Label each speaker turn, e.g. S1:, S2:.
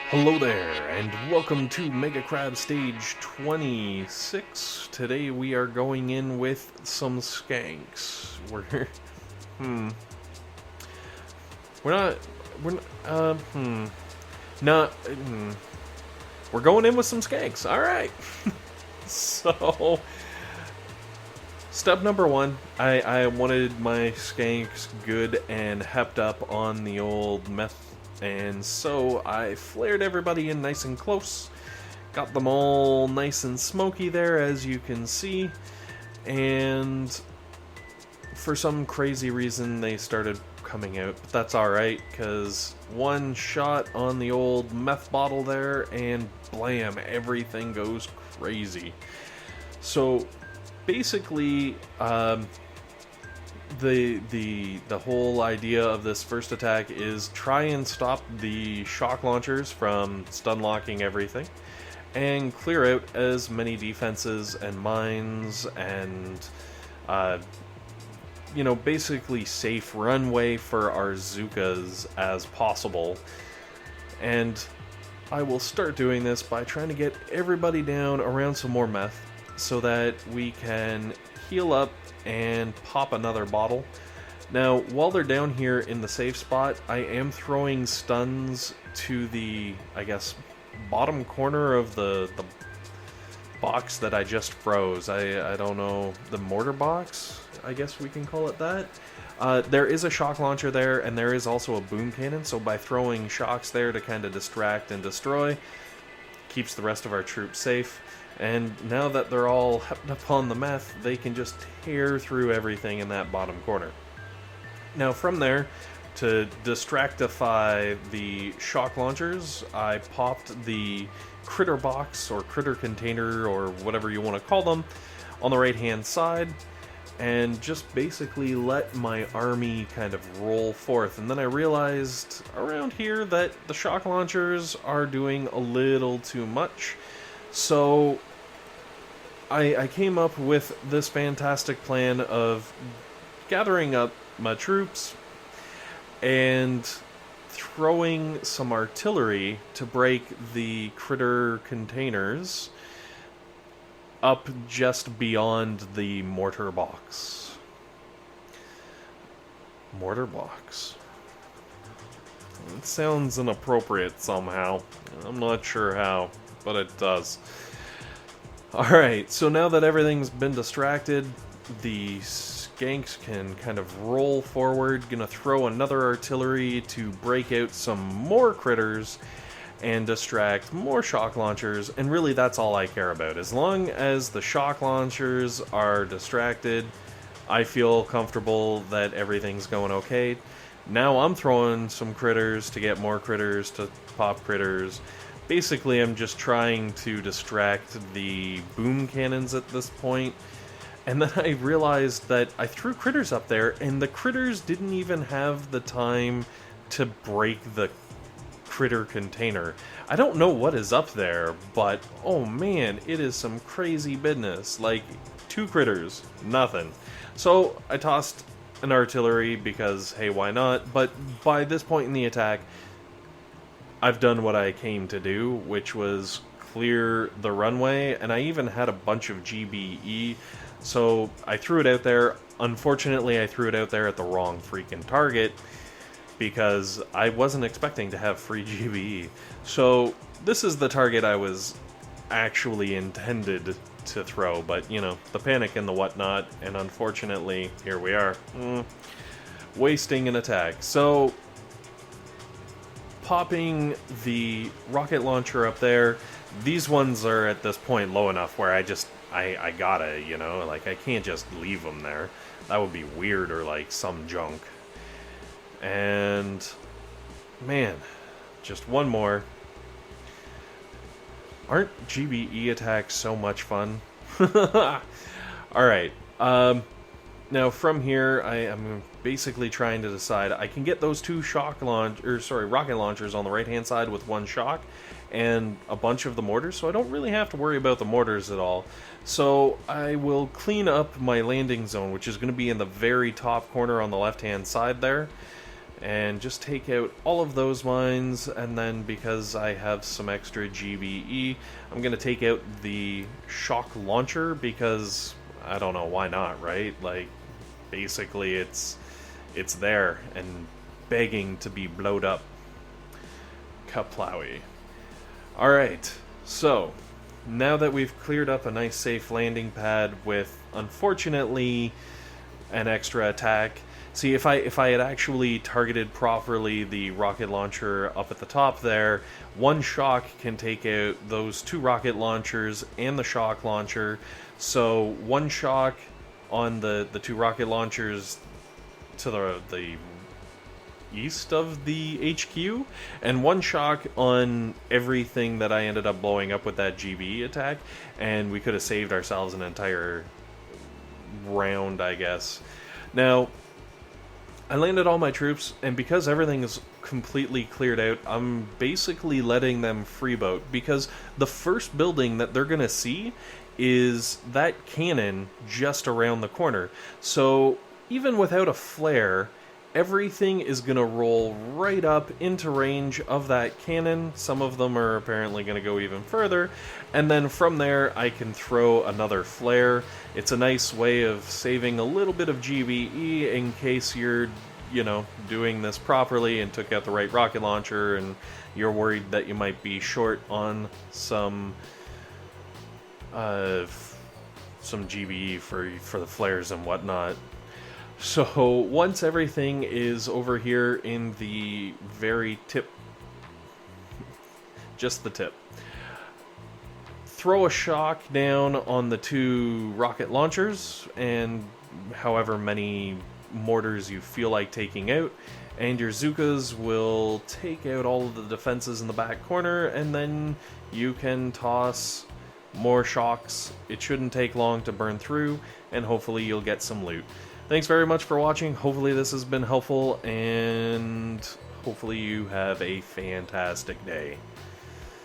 S1: Hello there, and welcome to Mega Crab Stage 26. Today we are going in with some skanks. Hmm, we're not, we're not, not, we're going in with some skanks, alright. So, step number one, I wanted my skanks good and hepped up on the old meth. And so I flared everybody in nice and close, got them all nice and smoky there, as you can see, and for some crazy reason they started coming out, but that's alright, because one shot on the old meth bottle there, and blam, everything goes crazy. So basically, the whole idea of this first attack is try and stop the shock launchers from stun locking everything and clear out as many defenses and mines and basically safe runway for our Zookas as possible. And I will start doing this by trying to get everybody down around some more meth so that we can heal up and pop another bottle. Now, while they're down here in the safe spot, I am throwing stuns to the, I guess, bottom corner of the box that I just froze. I don't know, the mortar box, I guess we can call it that. There is a shock launcher there, and there is also a boom cannon, so by throwing shocks there to kind of distract and destroy, keeps the rest of our troops safe. And now that they're all hepped up on the meth, they can just tear through everything in that bottom corner. Now from there, to distractify the shock launchers, I popped the critter box, or critter container, or whatever you want to call them, on the right hand side, and just basically let my army kind of roll forth. And then I realized around here that the shock launchers are doing a little too much. So I came up with this fantastic plan of gathering up my troops and throwing some artillery to break the critter containers up just beyond the mortar box. Mortar box. It sounds inappropriate somehow. I'm not sure how, but it does. Alright, so now that everything's been distracted, the skanks can kind of roll forward. Gonna throw another artillery to break out some more critters and distract more shock launchers, and really that's all I care about. As long as the shock launchers are distracted, I feel comfortable that everything's going okay. Now I'm throwing some critters to get more critters to pop critters. Basically, I'm just trying to distract the boom cannons at this point. And then I realized that I threw critters up there, and the critters didn't even have the time to break the critter container. I don't know what is up there, but oh man, it is some crazy business. Like, 2 critters, nothing. So I tossed an artillery because, hey, why not? But by this point in the attack, I've done what I came to do, which was clear the runway, and I even had a bunch of GBE, so I threw it out there. Unfortunately, I threw it out there at the wrong freaking target, because I wasn't expecting to have free GBE. So this is the target I was actually intended to throw, but, you know, the panic and the whatnot, and unfortunately, here we are. Wasting an attack. So popping the rocket launcher up there. These ones are at this point low enough where I gotta, you know, like I can't just leave them there. That would be weird, or like some junk. And man, just one more. Aren't GBE attacks so much fun? Alright, now from here, I am basically trying to decide. I can get those 2 rocket launchers on the right-hand side with 1 shock, and a bunch of the mortars, so I don't really have to worry about the mortars at all. So I will clean up my landing zone, which is going to be in the very top corner on the left-hand side there. and just take out all of those mines, and then because I have some extra GBE, I'm going to take out the shock launcher because, I don't know, why not, right? Like, basically it's there and begging to be blowed up. Kaplowy. Alright, so now that we've cleared up a nice safe landing pad with, unfortunately, an extra attack. See, if I had actually targeted properly the rocket launcher up at the top there, one shock can take out those 2 rocket launchers and the shock launcher. So one shock on the 2 rocket launchers to the east of the HQ, and one shock on everything that I ended up blowing up with that GB attack, and we could have saved ourselves an entire round, I guess. Now, I landed all my troops, and because everything is completely cleared out, I'm basically letting them freeboat, because the first building that they're going to see is that cannon just around the corner. So even without a flare, everything is going to roll right up into range of that cannon. Some of them are apparently going to go even further, and then from there I can throw another flare. It's a nice way of saving a little bit of GBE in case you're, doing this properly and took out the right rocket launcher and you're worried that you might be short on some GBE for the flares and whatnot. So once everything is over here in the very tip, just the tip, throw a shock down on the 2 rocket launchers and however many mortars you feel like taking out, and your Zookas will take out all of the defenses in the back corner, and then you can toss more shocks. It shouldn't take long to burn through, and hopefully you'll get some loot. Thanks very much for watching. Hopefully this has been helpful, and hopefully you have a fantastic day.